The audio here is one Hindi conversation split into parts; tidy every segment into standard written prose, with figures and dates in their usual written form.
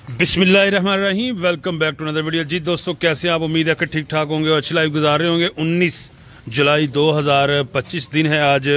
बिस्मिल्लाहिर्रहमानिर्रहीम। Welcome back to another video. जी दोस्तों, कैसे हैं आप? उम्मीद है कि ठीक ठाक होंगे और अच्छी लाइफ गुजार रहे होंगे। 19 जुलाई 2025 दिन है आज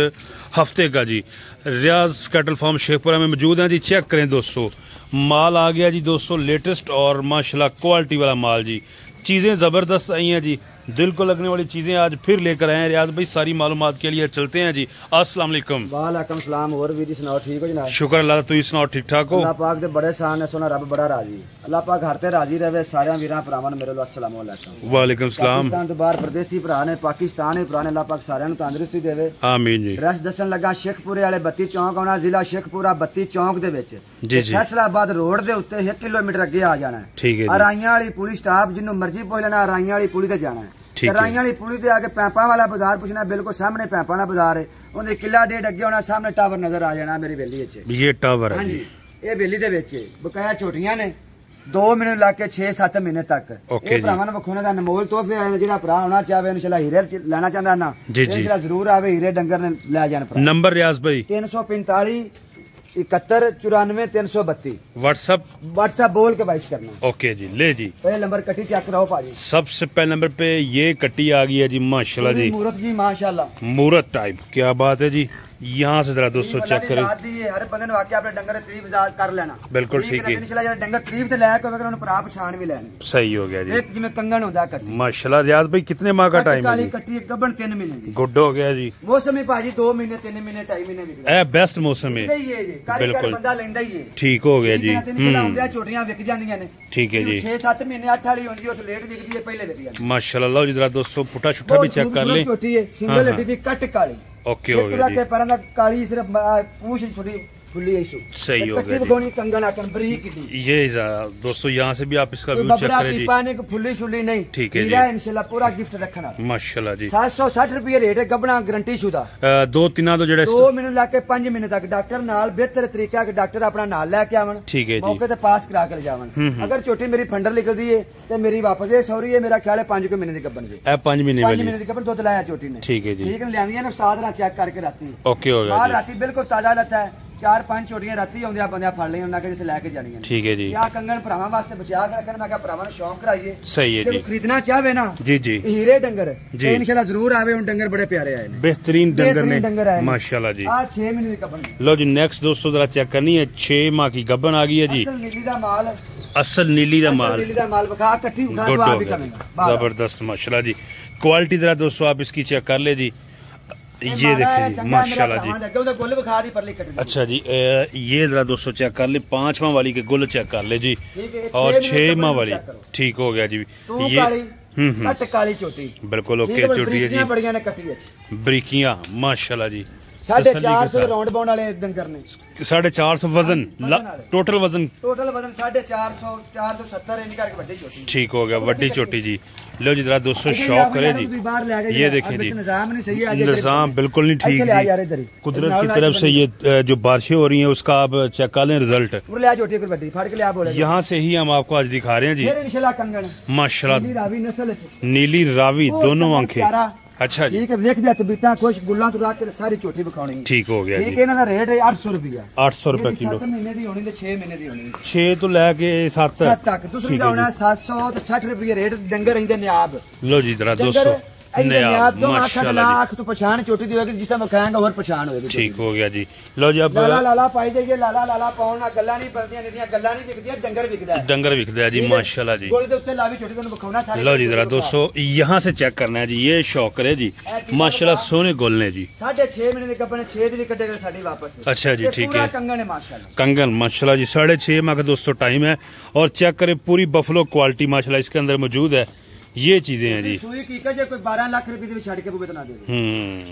हफ्ते का। जी रियाज कैटल फार्म शेखपुरा में मौजूद हैं। जी चेक करें दोस्तों, माल आ गया जी दोस्तों, लेटेस्ट और माशाल्लाह क्वालिटी वाला माल। जी चीज़ें ज़बरदस्त आई हैं जी, दिल को लगने वाली चीज़ें आज फिर लेकर आए हैं रियाज भाई। सारी मालूमात के लिए चलते हैं जी। अस्सलाम वालेकुम। वालेकुम सलाम। और वीर जी सुनाओ, ठीक हो जनाब? शुक्र अल्लाह, तुम सुनाओ ठीक ठाक हो? अल्लाह पाक दे बड़े शान है, सोना रब बड़ा राजी। अल्लाह पाक हर ते राजी रहे। सारे वीरां भरावां मेरे लो अस्सलाम वालेकुम। वालेकुम सलाम। पाकिस्तान तो बाहर प्रदेसी भरा ने, पाकिस्तान ही भरा ने, अल्लाह पाक सारियां नूं तंदुरुस्ती देवे। आमीन जी। रश दसन लगा शेखपुरे वाले 32 चौंक आना, जिला शेखपुरा 32 चौंक दे विच जी जी। फैसलाबाद रोड दे उत्ते 1 किलोमीटर अगे आ जाना है। ठीक है। अराइयां वाली पुली स्टाफ जिन्नू मर्जी पुछ लेना, अराइयां वाली पुली ते जाना है। अराइयां वाली पुली ते आके पैंपा वाला बाजार पुछना, बिल्कुल सामने पैंपा वाला बाजार है। उन्हें किला डेढ़ अगे होना, सामने टावर नजर आ जाना मेरी वेली विच। ये टावर है हाँ जी। ये वेली दे विच बकाया छोटियां ने 2 महीने लाके 6-7 महीने तक। ओके जी। भरावां नूं वखाने दा अनमोल तोहफे आए ने। जिहड़ा भरा होना चाहे इंशाल्लाह हीरे लेना चाहता ना, जी जी, इंशाल्लाह जरूर आवे, हीरे डंगर ने ले जान। नंबर रियाज भाई 345 71 94 332। व्हाट्सएप बोल के बाइश करना। ओके जी, ले जी। पहले नंबर कट्टी चेक कराओ पाजी। सबसे पहले नंबर पे ये कट्टी आ गई है जी, माशाल्लाह जी। मूरत जी माशाल्लाह, मूरत टाइप, क्या बात है जी। यहाँ से जरा दोस्तों चेक करें। हर बंदे ने वाकई अपने डंगर तरीफ कर लेना। बिल्कुल ठीक है। इंशाल्लाह डंगर तरीफ ते लैक होवे, उन्होंने भरा पछाण भी लेनी। सही हो गया जी। एक जिवें कंगन होंदा कट्टी। माशाल्लाह रियाज भाई, कितने माह का टाइम है काली जी? कट्टी गबन 3 महीने की। गुड हो गया जी। मौसम ही भाजी 2 महीने 3 महीने 2.5 महीने विकदा ए बेस्ट मौसम है। बिल्कुल बंदा लेंदा ही है। ठीक हो गया जी। छोटियां विक जांदियां ने। ठीक है जी। 6-7 महीने 8 वाली होंदी है, तो लेट विकदी है, पहले विक जांदी। माशाल्लाह जी। जरा दोस्तों पुट्ठा छुट्टा भी चेक कर ले। छोटी है, सिंगल हड्डी दी कट काली। ओके हो गया जी। के पैरां दा काली, सिर्फ पूंछ थोड़ी खुली है। सही हो गया जी। कंगन आकन बरीक दी। ये दोस्तों यहाँ से भी आप इसका व्यू चेक करें जी। पाने को फुल्ली शुली नहीं। ठीक है जी। इंशाल्लाह पूरा गिफ्ट रखना। माशाल्लाह जी। 760 रुपये रेट है, गबना गारंटी शुदा। 2-3 तो जेड़ा 2 महीने लाके 5 महीने तक डॉक्टर नाल बेहतर तरीका के डॉक्टर अपना नाल लेके आवन। ठीक है जी। मौके ते पास करा कर जावन। अगर छोटी मेरी फंडर निकलदी है तो मेरी वापस है। सॉरी है, मेरा ख्याल है 5 महीने की गबन जी। 5 महीने 5 महीने की गबन दूध लाया छोटी ने। ठीक है जी। ठीक है, लियानी ने उस्ताद रा चेक करके राती। ओके हो गया माल जी। राती बिल्कुल ताजा लता है। 4-5 छोटियां राती आउंदियां बंदियां फड़ लई, उन्हां के जिस लेके जानी है। ठीक है जी। या कंगन भरावां वास्ते बचा के रखन, मैं कहा भरावां नु शौक कराइए। सही है जी। खरीदना चाहे ना जी जी, हीरे डंगर जी इंशाल्लाह जरूर आवे। उन डंगर बड़े प्यारे आए ने, बेहतरीन डंगर ने माशाल्लाह जी। आज 6 महीने की गबन। लो जी नेक्स्ट दोस्तों जरा चेक करनी है। 6 माह की गबन आ गई है जी। असल नीली दा माल, असल नीली दा माल। नीली दा माल बखा कट्ठी उठा तो आप भी करेंगे। जबरदस्त माशाल्लाह जी। क्वालिटी जरा दोस्तों आप इसकी चेक कर ले जी। ये देखें जी माशाल्लाह जी। अच्छा जी, ये जरा दोस्तों चेक कर ले। 5 माह वाली के गुल चेक कर ले जी, और 6 माह वाली। ठीक हो गया जी। ये काली चोटी बिल्कुल ओके चोटी है जी। बढ़िया ने कटी है बरीकियां माशाल्लाह जी। 450 राउंड बाउंड वाले डंगर ने। 450 वजन टोटल वजन 450 470 इंच करके बड़ी चोटी। ठीक हो गया, बड़ी चोटी जी। लो जी जरा दोस्तों शौक करे जी। ये देखें जी, निजाम नहीं सही है, निजाम बिल्कुल नहीं ठीक जी। कुदरत की तरफ से ये जो बारिशें हो रही हैं उसका आप चेक कर लें रिजल्ट। यहाँ से ही हम आपको आज दिखा रहे हैं जी। माशाल्लाह नीली रावी दोनों आंखें। अच्छा जी। ठीक है, देख दिया तबीयतां खुश गुल्ला तो रात के सारी चोटी बखानी। ठीक हो गया ठीक है। इनका रेट है 800 रुपया। 800 रुपए किलो। 7 महीने दी होनी ते 6 महीने दी होनी। 6 तो लेके 7 तक। दूसरी का होना 760 रुपये रेट डंगर इंदे नियाब। लो जी जरा 200 लाख तो पहचान छोटी दी होगी, जिसमें खाएंगा और पहचान होगी। ठीक हो गया जी। लो जी अब लाला लाला पाई जाइए, लाला लाला पाउना गल्ला नहीं बनदियां, निदियां गल्ला नहीं बिकदियां, डंगर बिकदा है। डंगर बिकदा है जी माशाल्लाह जी। गोल दे उत्ते लावी छोटी तनु बखाउना सारी। लो जी जरा दोस्तों यहाँ से चेक करना है जी। ये शौक करे जी माशाल्लाह, सोने गोल ने जी। 6.5 महीने के कपड़े 6 दी कटेगा साडी वापस। अच्छा जी ठीक है। कंगन है माशाल्लाह, कंगन माशाल्लाह जी। 6.5 माह का दोस्तों टाइम है और चेक करें पूरी बफलो क्वालिटी माशाल्लाह इसके अंदर मौजूद है। ये चीजें हैं जी। सुई की जे कोई 12 लाख रुपए दे छाड़ के बुबे तना दे।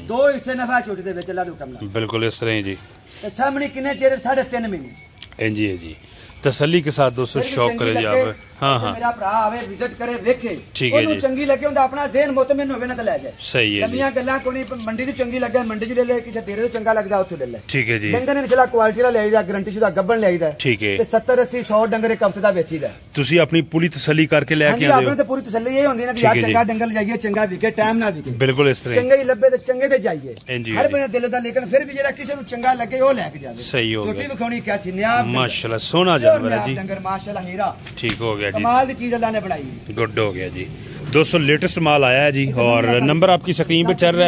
2 हिस्से नफा छोटी दे विच ला दो कमला। बिल्कुल इस तरह ही जी। ते सामने किन्ने चेहरे 3.5 महीने। जी है जी। तसल्ली के साथ दोस्तों शौक करें जी आप। हाँ हाँ मेरा भरा आवे विजिट करे वेखे ठीक है जी चंगी लगे उनका अपना ज़हन मुतमिन होवे ना तो ले जाए सही है नवीं गल्लां कोई मंडी दी चंगी लगे मंडी च ले ले किसी डेरे तो चंगा लगदा उत्थे ले ले ठीक है जी डंगर ने चला क्वालिटी दा ले आईदा गारंटी शुदा गब्बन ले आईदा ठीक है ते 70 80 100 डंगर एक हफ्ते दा बेचीदा ਤੁਸੀਂ ਆਪਣੀ ਪੂਰੀ ਤਸੱਲੀ ਕਰਕੇ ਲੈ ਕੇ आंदे ਆਉਂਦੇ हो अपने ते पूरी तसल्ली ये होंदी ना कि यार चंगा डंगर ले जाइए चंगा विके टाइम ना विके बिल्कुल इस तरह चंगे ही लब्बे ते चंगे ते जाइए हर बंदे दिल दा लेकिन फिर भी जेड़ा किसी नु चंगा लगे ओ लेके जावे सही हो छोटी विखाउणी कैसी न्याब माशाल्लाह सोना जानवर है जी डंगर माशाल्लाह हीरा ठीक हो गया जी कमाल दी चीज अल्लाह ने बनाई गुड हो गया जी दोस्तों लेटेस्ट माल आया है जी और नंबर आपकी स्क्रीन पे चल रहा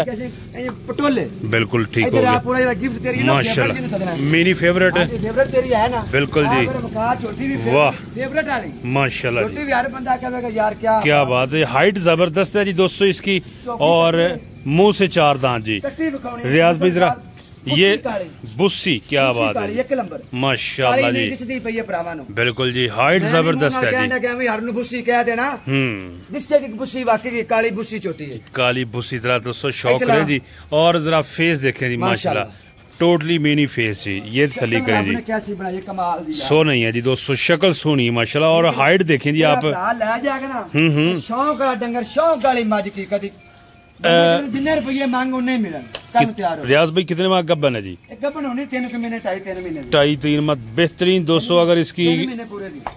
है पटोले बिल्कुल ठीक हो इधर गया आप पूरा गिफ्ट तेरी ना माशाल्लाह मेरी फेवरेट है फेवरेट तेरी है ना बिल्कुल जी छोटी भी वाह फेवरेट वाली माशाल्लाह छोटी भी हर बंदा कहेगा यार क्या बात है हाइट जबरदस्त है जी दोस्तों इसकी और मुंह से 4 दांत जी रियाज भाई जरा ये बुस्सी क्या बात है माशाल्लाह जी बिल्कुल जी हाइट जबरदस्त है जी हर बुस्सी कह देना जिससे की बुस्सी वाकई काली बुस्सी छोटी है काली बुस्सी तरह दोस्तों शौक है जी और जरा फेस देखें जी माशाल्लाह टोटली मिनी फेस जी ये तसल्ली करें जी कैसी बनाई कमाल दी सो नहीं है जी दोस्तों शक्ल सोनी है माशाल्लाह और हाइट देखें जी आप ले जाएगा ना शौक वाला डंगर शौक वाली मज की कदी जिन्ने रुपये मांग उन्ने मिलन कम तैयार हो रियाज भाई कितने माह गब्बन है जी गब्बन होनी 3 महीने 2.5 महीने 2.5 माह बेहतरीन दोस्तों अगर इसकी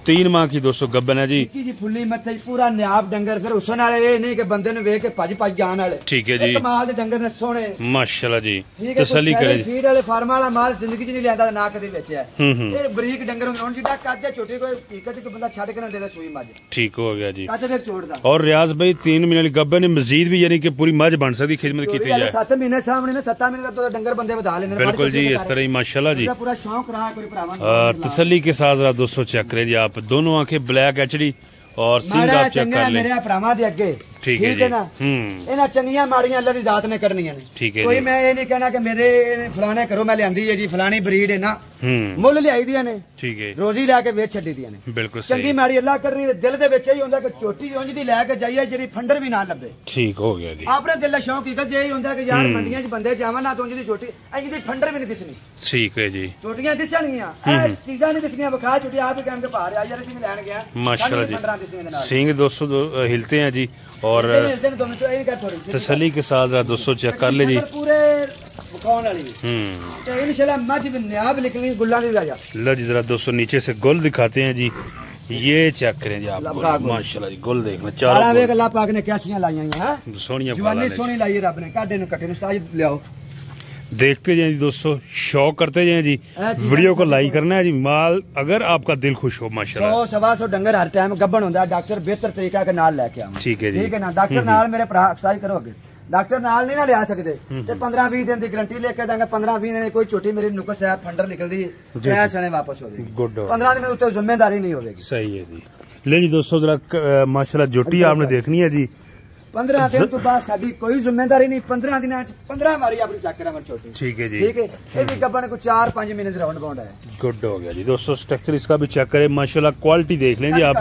3 माह की दोस्तों गब्बन है जी फुल्ली मथे पूरा न्याब डंगर फिर उसन वाले ये नहीं कि बंदे ने वेख के भज भज जान वाले ठीक है जी कमाल दे डंगर ने सोने माशाल्लाह जी तसल्ली करे जी फीड वाले फार्म वाला माल जिंदगी च नहीं लियांदा ना कदी बेचया ये बरीक डंगर हुन जिड्डा कद छोटे कोई हकीकत कोई बंदा छड के ना देवे सूई मज ठीक हो गया जी कद वेख छोड़दा और रियाज भाई 3 महीने की गब्बन मजीद भी यानी कि पूरी मज बन सकती खिदमत की जाए 7 महीने सामने ने 7 महीने तो डंगर बंदे बधा लेंगे बिल्कुल जी इस तरह ही माशाल्लाह जी पूरा शौक रहा कोई भरावा तसल्ली के साथ जरा दोस्तों चेक करें जी आप दोनों आंखें ब्लैक एचडी और सींग आप चेक कर लें मेरे भरावा दे अगे ठीक है ना इन्हां चंगियां माड़ियां अल्लाह दी जात ने करनियां ने ठीक है कोई मैं ये नहीं कहना कि मेरे फलाने करो मैं लियांदी है जी फलानी ब्रीड है ना मुल लियाई दियां ने ठीक है रोजी लैके वेच छड्डी दियां ने बिल्कुल चंगी माड़ी अल्लाह करनी है दिल दे विच ही हुंदा कि चोटी उंज दी लैके जाइए जेडी फंडर भी ना लब्बे ठीक हो गया जी अपने दिल दा शौक ही जे हुंदा कि यार मंडियां च बंदे जावन ना तो उंज दी चोटी इंज दी फंडर भी नहीं दिसनी ठीक है जी चोटियां दिसणगियां ए चीजां नहीं दिसनियां विखा चोटी आप ही कहन के बाहर आ यार ਅਸੀਂ ਲੈਣ ਗਿਆ माशाल्लाह जी सिंग दोस्तों हिलते हैं जी और तसल्ली के साथ दोस्तों चेक कर ले जी पूरे कौन वाली तो इंशाल्लाह मज भी न्याब निकली गुल्ला नहीं आ जा लो जी जरा दोस्तों नीचे से गुल दिखाते हैं जी ये चेक करें जी आप माशाल्लाह जी गुल देखना चारों वेख अल्लाह पाक ने कैसियां लाईयां हैं सोनिया जवानी सोनी लाई रब ने काडे नु कटे नु साज ले आओ देखते जाए जी दोस्तों शौक करते जाए जी वीडियो को लाइक करना है जी माल अगर आपका दिल खुश हो माशाल्लाह 100 डंगर हर टाइम गब्बन होंदा डॉक्टर बेहतर तरीका के नाल लेके आवा ठीक है जी ठीक है ना डॉक्टर नाल मेरे भरा साई करोगे डॉक्टर नाल नहीं ना लिया सकते ते 15-20 दिन दी गारंटी लेके दांगा 15-20 दिन कोई छोटी मेरी नुकस है फंडर निकलदी क्रैश सने वापस होगी गुड 15 दिन उत्ते जिम्मेदारी नहीं होगी सही है जी ले जी दोस्तों जरा माशाल्लाह जोटी आपने देखनी है जी 15 दिन तो बाद साडी कोई जिम्मेदारी नहीं 15 दिन 15 मारी अपनी चक्कर है छोटी ठीक है जी ठीक है ये भी गब्बन को 4-5 महीने राउंड बाउंड है गुड हो गया जी दोस्तों स्ट्रक्चर इसका भी चेक करें माशाल्लाह क्वालिटी देख लें जी आप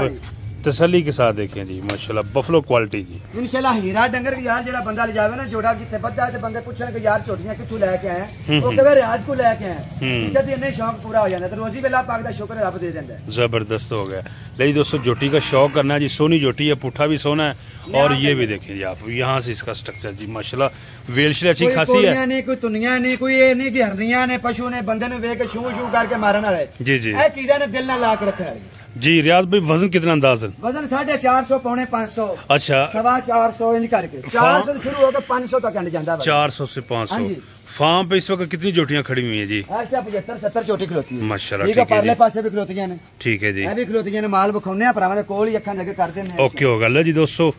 तसल्ली के साथ देखें जी माशाल्लाह बफलो क्वालिटी जी इंशाल्लाह हीरा डंगर यार जेड़ा बंदा ले जावे ना जोड़ा जिथे बच्चा है ते बंदे पूछण कि यार छोटियां किथों लेके आए वो कहे रियाज को लेके आए ठीक है इन्ने शौक पूरा हो जांदा ते रोजी वेला पाक दा शुक्र रब दे देंदा है जबरदस्त हो गया ले दोस्तों जोटी का शौक करना है जी सोनी जोटी है पुठा भी सोना है और ये भी देखें जी आप यहाँ से इसका स्ट्रक्चर जी माशाल्लाह वेलशल अच्छी खासी है नहीं कोई दुनिया नहीं कोई ये नहीं कि हरनियां ने पशु ने बंदे ने वेख के शू शू करके मारन वाले जी जी ए चीजां ने दिल ना ला के रखने वाली जी रियाज भाई वजन कितना अंदाजन वजन 450 पौने 500 अच्छा 450 इंच करके 400 शुरू होकर 500 तक अंड जाता है 400 से 500 फार्म पे इस वक्त कितनी जोटियां खड़ी हुई हैं जी 75-70 चोटी खलोती है माशाल्लाह ठीक है परले पासे भी खलोती ने ठीक है जी मैं भी खलोती ने माल बखौने आ भरावां दे कोल ही अखां दे कर देने ओके होगा लो जी दोस्तों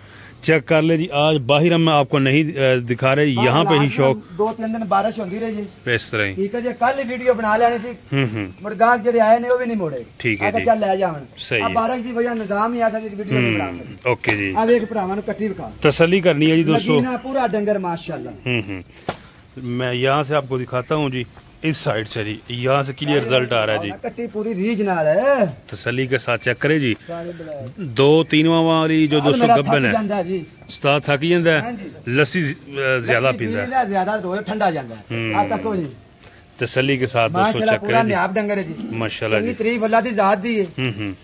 चेक कर ले जी आज बाहर हम आपको नहीं दिखा रहे यहाँ पे ही शौक 2-3 दिन बारिश होती रही जी इस तरह ठीक है जी कल ही वीडियो बना लेनी सी मुर्गाक जेडे आए ने वो भी नहीं मोड़े ठीक है जी चल ले जावन सही अब बारिश की वजह निजाम ही आ था वीडियो नहीं बना सकते ओके जी अब एक भरावां नु कट्टी दिखा तसल्ली करनी है जी दोस्तों पूरा डंगर माशाल्लाह मैं यहाँ से आपको दिखाता हूँ जी इस साइड से जी यहाँ से क्लियर रिजल्ट आ रहा है जी कट्टी पूरी रीज नाल है तसल्ली के साथ चेक करे जी 2-3 वाली जो दोस्तों गब्बन है उस्ताद थक जाता है लस्सी ज्यादा पींदा है ज्यादा रोज ठंडा जाता है आ तको जी तसल्ली के साथ दोस्तों चेक पूरा नियाब डंगर है जी माशाल्लाह जी तारीफ अल्लाह दी जात दी है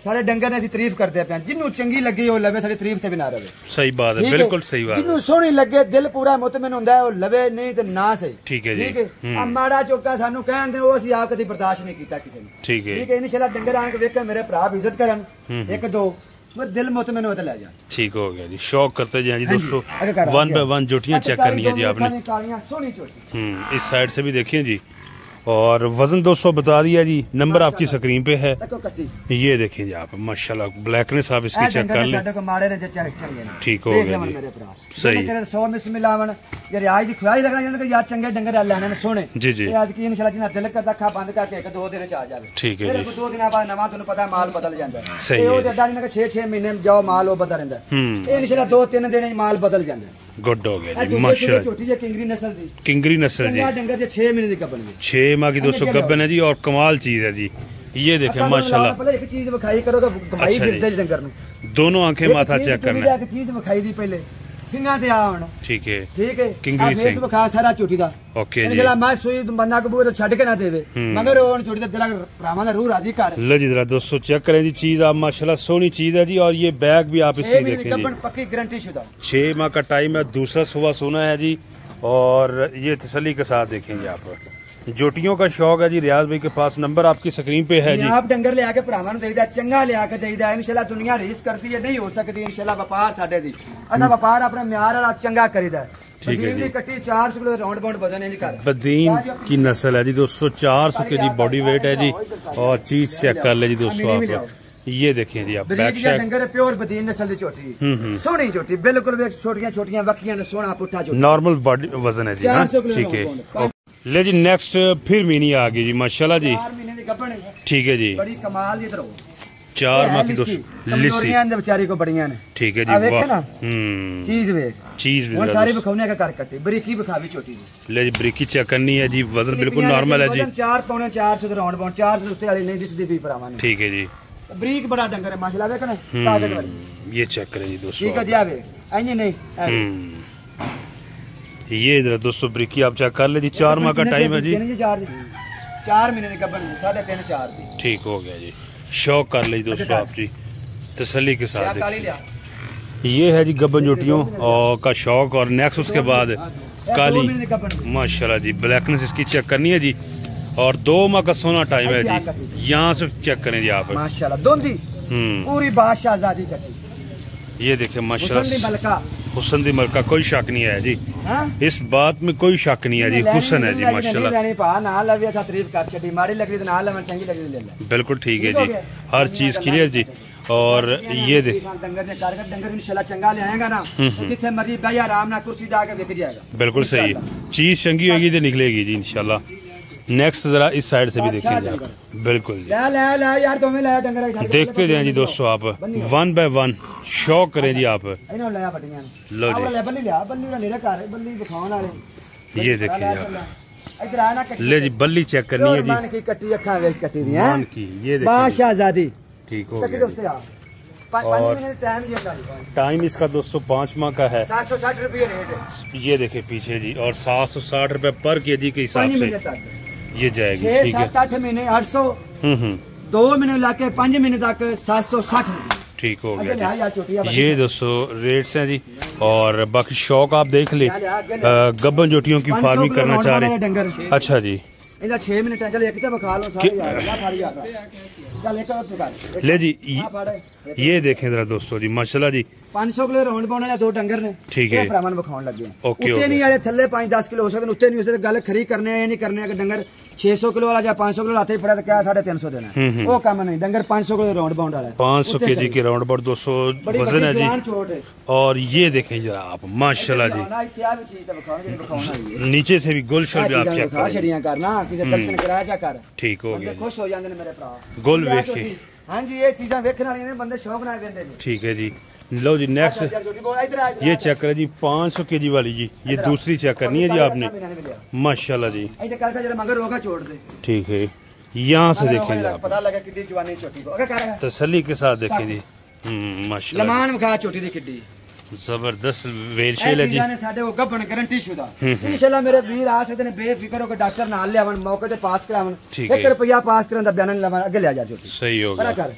सारे डंगर ने तारीफ करते पे जिन्नू चंगी लगी ओ लवे साडी तारीफ ते भी ना रहे सही बात है बिल्कुल सही बात जिन्नू सोहनी लगे दिल पूरा मुतमिन हुंदा है ओ लवे नहीं ते ना सही ठीक है जी आ माड़ा चोका सानू कहन दे ओ असि आप कदी बर्दाश्त नहीं कीता किसी ने ठीक है इंशाल्लाह डंगर आन के वेख मेरे भरा विजिट करन एक दो मेरे दिल मुतमिन हो ले जा ठीक हो गया जी शौक करते जाए जी दोस्तों 1 बाय 1 जोटियां चेक करनी है जी आपने सोहनी चोटी इस साइड से भी देखिए जी और वजन दोस्तों बता दिया जी नंबर आपकी स्क्रीन पे है ये देखिए जी आप माशाल्लाह ब्लैकनेस आप इसकी चेक कर लें ठीक हो गया जी सही 100 मिस मिलावन यार आज दी खुआई लगना यार चंगे डंगर लेने में सोने जी जी आज की इंशाल्लाह जिना दिल करदा खा बंद करके एक दो दिन च आ जावे ठीक है जी 2 दिन बाद नवा तुनु पता माल बदल जांदा है सही है ओ जड्डा जिना 6-6 महीने में जाओ माल वो बदल रहंदा है इंशाल्लाह 2-3 दिन माल बदल जांदा है गुड हो गया जी माशाल्लाह छोटी जी किंगरी नस्ल जी डंगर जे 6 महीने दी गबन 6 माह की दोस्तों गबन है जी और कमाल चीज है जी ये देखें माशाल्लाह पहले एक चीज दिखाई करोगे घुमाई फिरदे डंगर नु दोनों आंखें माथा चेक करना एक चीज दिखाई दी पहले सिंगा ते आवन ठीक है किंगरी सिंह बखा सारा चोटी दा ओके जी इनला मैं सुई बंदा को बोल छड के ना देवे मगर ओन चोटी दा दिला भरावां दा रूह राजी कर लो जी जरा दोस्तों चेक करें जी चीज आप माशाल्लाह सोहनी चीज है जी और ये बैग भी आप इसकी देखें जी पक्की गारंटी शुदा 6 माह का टाइम है दूसरा सुबह सोना है जी और ये तसल्ली के साथ देखेंगे आप जोटियों का शौक है जी रियाज भाई के पास नंबर आपकी स्क्रीन पे है जी आप डंगर ले आके भरावां नु देईदा चंगा ले आके देईदा इंशाल्लाह दुनिया रीस करती है नहीं हो सकती इंशाल्लाह व्यापार साडे दी असा व्यापार अपने म्यार वाला चंगा करीदा ठीक है जी कट्टी 400 किलो राउंड बाउंड वजन है जी कर बदीन की नस्ल है जी दोस्तों 400 के जी बॉडी वेट है जी और चीज चेक कर ले जी दोस्तों आप ये देखिए जी आप बैक साइड डंगर प्योर बदीन नस्ल दी चोटी सोहनी चोटी बिल्कुल वे छोटियां वक्कियां ने सोना पुट्ठा चोटी नॉर्मल बॉडी वजन है जी ठीक है ले जी नेक्स्ट फिर मीनी आ गई जी माशाल्लाह जी 4 महीने दी गबन है ठीक है जी बड़ी कमाल इधर हो 4 माह की दोस्तों लिसी बेचारी को बढ़िया ने ठीक है जी वाह चीज भी और सारी बखौने का कर कट्टी बरीकी बखावी छोटी जी ले जी बरीकी चेक करनी है जी वजन बिल्कुल नॉर्मल है जी 4 पौने 400 राउंड बाउंड 400 उत्ते वाली नहीं दिसदी भी भरावां ठीक है जी बरीक बड़ा डंगर है माशाल्लाह देखो ना ताकत वाली ये चेक करें जी दोस्तों ठीक है जी आवे ऐनी नहीं ये इधर दोस्तों ब्रिकी आप चेक कर ले जी 4 माह का टाइम है जी 4 महीने की गबन 3.5 4 दी ठीक हो गया जी शौक कर ले दोस्तों आप जी तसल्ली के साथ ये है जी गबन जोटियों और का शौक और नेक्स्ट उसके बाद काली माशाल्लाह जी ब्लैकनेस इसकी चेक करनी है जी और 2 माह का सोना टाइम है जी यहाँ से चेक करें जी आप माशाल्लाह दोंदी पूरी बादशाह आजादी कटी ये देखिए माशाल्लाह हुसन दी मलका कोई शक नहीं है जी इस बात में कोई शक नहीं है जी हुसन है जी माशाल्लाह बिल्कुल ठीक है जी हर चीज क्लियर जी और ये देख डंगर इंशाल्लाह चंगा ले आएगा ना जिथे मर्जी भाई आराम ना कुर्सी डाल के बिक जाएगा बिल्कुल सही चीज चंगी होगी तो निकलेगी जी इंशाल्लाह नेक्स्ट जरा इस साइड से भी देखेंगे बिल्कुल जी देखते जाएं जी दोस्तों आप 1 बाय 1 शौक करें जी आप लो जी ये देखिए ले जी बल्ली चेक करनी है जी ये आजादी ठीक हो गया और टाइम इसका दोस्तों 5 माह का है 760 रुपये रेट है ये देखे पीछे जी और 760 रुपए पर केजी के हिसाब से ये जाएगी ठीक है 7-8 महीने 800 2 महीने लाके 5 महीने तक 760 ठीक हो गया ये दोस्तों रेट्स हैं जी और बाकी शौक आप देख ले गब्बन जोटियों की फार्मिंग करना चाह रहे हैं अच्छा जी 6 मिनट चल एक तो बखा लो सारी ले जी ये देखें जरा दोस्तों जी माशाल्लाह जी 500 किलो राउंड पाने वाले 2 डंगर ने ठीक है भरावां बखाउन लगे ओके उत्ते नहीं वाले थल्ले 5-10 किलो हो सकन उत्ते नहीं हो सकते गल खरी करने नहीं करने कि डंगर 600 किलो वाला या 500 किलो लाते पड़ा तो क्या 350 देना वो काम नहीं डंगर 500 किलो राउंड बाउंड वाला 500 केजी के राउंड बाउंड 200 वजन है जी और ये देखें जरा आप माशाल्लाह जी नीचे से भी गुलशन भी आप चेक करना किसी दर्शन कराया जा कर ठीक हो गया खुश हो जाते मेरे भरा गुल देख के हां जी ये चीजें देखने वाली ने बंदे शौक ना वेंदे ठीक है जी लो जी नेक्स्ट ये चेक करें जी 500 केजी वाली जी ये दूसरी चेक करनी है जी आपने माशाल्लाह जी ठीक है यहाँ से देखें आप पता लगा कितनी जवानी छोटी को तसल्ली के साथ देखें जी माशाल्लाह लमान खा छोटी दी किड्डी जबरदस्त वेलशेल है जी साडे को गबन गारंटी शुदा इंशाल्लाह मेरे वीर आ सकते ने बेफिक्र होकर डॉक्टर नाल ले आवन मौके ते पास करावन 1 रुपया पास करन दा बयान लवा आगे ले जा जो सही हो गया।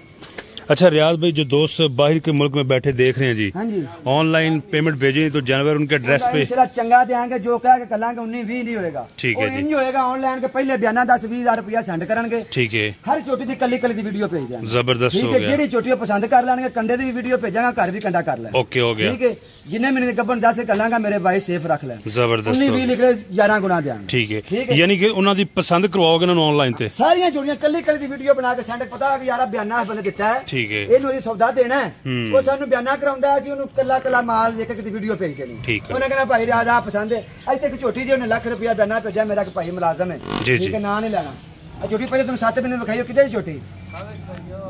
अच्छा रियाज भाई, जो दोस्त बाहर के मुल्क में बैठे देख रहे हैं जी, हाँ जी, ऑनलाइन पेमेंट भेजेंगे तो जानवर उनके एड्रेस पे चंगा देंगे, जो कह के कलांगे 19-20 नहीं होएगा। ठीक है जी, होएगा ऑनलाइन के पहले बयाना 10-20 हज़ार रुपया सेंड करेंगे। ठीक है, हर चोटी की कली दी वीडियो भेज देंगे। जबरदस्त, ठीक है, जेडी चोटी पसंद कर लेंगे कंडे की भी वीडियो भेजांगा, घर भी कंडा कर लेंगे। ओके हो गया, ठीक है, जिन्हें मैंने गबन 10 के कलांगा मेरे भाई सेफ रख लें। जबरदस्त, 19-20 निकले 11 गुना देंगे। ठीक है, यानी कि उन्हां दी पसंद करवाओगे ना ऑनलाइन ते सारियां चोटियां कली दी वीडियो बना के सेंड, पता है कि यार बयाना बंदे दिता है। ठीक है, इहनू सौदा देना है, वो सानू बयाना कराउंदा है, उन्हें कला माल एक वीडियो भेज देनी। उन्हें कहना भाई रियाज आ पसंद है, इत्थे एक झोटी जी उन्हें लाख रुपया बयाना भेजा, मेरा भाई मुलाजम है, ठीक है, ना नहीं लेना झोटी। पहले तुम 7 महीने विखाई कितने झोटी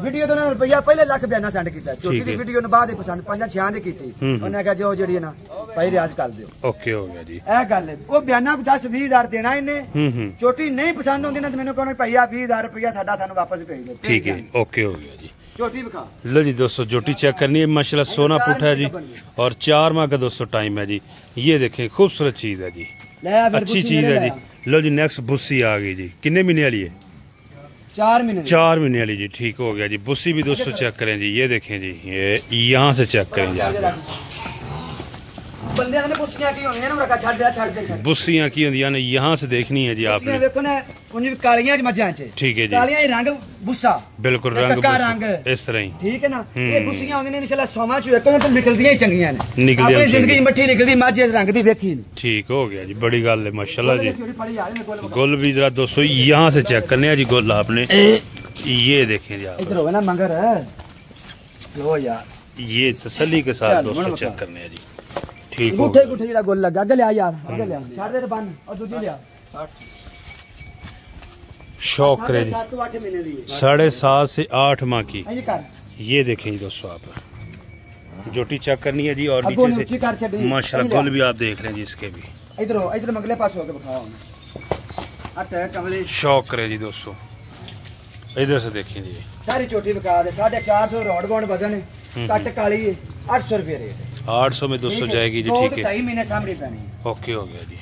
वीडियो तो रुपया पहले लाख बयाना सेंड किया, झोटी की वीडियो बाद ही पसंद 5-6 की थी। उन्हें कहा जो जी ना भाई रियाज कर दो। ओके हो गया जी, यह गल है। वो बयाना 10-20 हज़ार देना इन्हें, चोटी नहीं पसंद होती ना तो मैंने कहना भैया 20 हज़ार रुपया साडा सानू वापस भेज दो। ठीक है, ओके हो गया जी। चोटी दिखा लो जी दोस्तों, चोटी चेक करनी है, माशाल्लाह सोना पुट है जी, और 4 माह का दोस्तों टाइम है जी। ये देखें खूबसूरत चीज है जी, अच्छी चीज है जी। लो जी नेक्स्ट बुस्सी आ गई जी, कितने महीने वाली है? 4 महीने वाली जी। ठीक हो गया जी। बुस्सी भी दोस्तों चेक करें जी, ये देखें जी, ये यहाँ से चेक करें जी, बुस्सियां की होंदियां ने, यहाँ से देखनी है जी आपने। ठीक है जी, रंग बुस्सा बिल्कुल रंग इस तरह ही, ठीक है ना। ये बुस्सियां होंदियां ने इंशाल्लाह सोमा चो तो निकलदियां ही चंगियां ने, निकलदियां अपनी जिंदगी मट्ठी निकलदी मां जिस रंग दी वेखी। ठीक हो गया जी, बड़ी गल है माशाल्लाह जी। गुल भी जरा दोस्तों यहाँ से चेक करने हैं जी, गुल आपने ये देखें जी, इधर होगा ना मगर लो यार, ये तसल्ली के साथ दोस्तों चेक करने हैं जी। ठीक हो गया, गुठे जेड़ा गोल लगा अगे ले यार, अगे ले छाड़ दे बंद, और दूजी ले शौक करे जी, 7.5 से 8 माह की। ये देखें दोस्तों आप, जोटी चेक करनी है जी, और नीचे से माशाल्लाह गोल भी आप देख रहे हैं जी, इसके भी इधर मंगले पास होके दिखाओ, शौक करे जी दोस्तों। इधर से देखिए जी, सारी चोटी बका दे, 450 रोड गोंड वजन है, कट काली है, 800 रुपये रेट है। 800 में दोस्तों जाएगी जी। ठीक है, 2.5 महीने सामने पैनी है। ओके हो गया जी।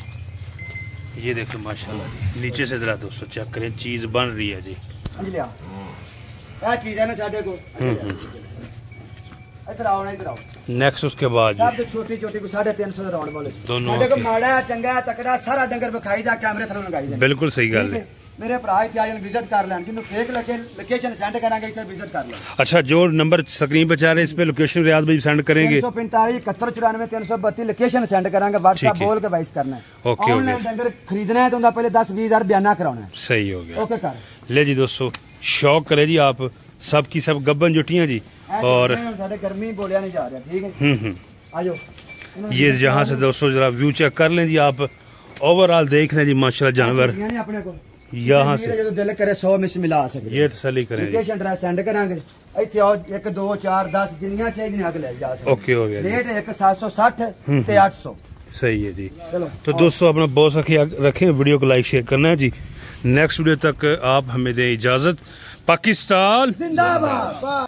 ये देखो माशाल्लाह जी, नीचे से जरा दोस्तों चेक करें, चीज बन रही है जी। क्या चीज है ना साडे को, इधर आओ ना, इधर आओ। नेक्स्ट उसके बाद सब छोटी छोटी को 350 राउंड बोले दोनों, साडे को माड़ा चंगा तकड़ा सारा डंगर बखाई दा, कैमरे थल्ले लगाई दे। बिल्कुल सही गल है। मेरे भरा इत्थे आए विजिट कर लें, जिन्होंने फेक लगे लोकेशन सेंड करांगे, इत्थे विजिट कर लें। अच्छा, जो नंबर स्क्रीन पे जा रहे हैं इस पे लोकेशन रियाज भाई सेंड करेंगे, 345 71 94 332 लोकेशन सेंड करांगे, व्हाट्सएप बोल के वाइस करना है। ओके, ऑनलाइन डंगर खरीदना है तो उनका पहले 10-20 हज़ार बयाना कराना है। सही हो गया, ओके कर ले जी दोस्तों। शौक करे जी आप, सबकी सब गब्बन जुटियां जी, और गर्मी बोलिया नहीं जा रहा। ठीक है, आजो। ये यहाँ से दोस्तों जरा व्यू चेक कर लें जी आप, ओवरऑल देख लें जी माशाल्लाह जानवर अपने को यहाँ से जो दिल करे 100 मिस मिला सके, ये तसल्ली करें, लोकेशन एड्रेस सेंड करांगे, इत्थे आओ 1 2 4 10 जिन्नियां चाहिए आगे ले जा सकते। ओके हो गया, रेट 1 760 ते 800। सही है जी। तो दोस्तों अपना बहुत सखी रखें, वीडियो को लाइक शेयर करना है जी। नेक्स्ट वीडियो तक आप हमें दें इजाजत। पाकिस्तान जिंदाबाद।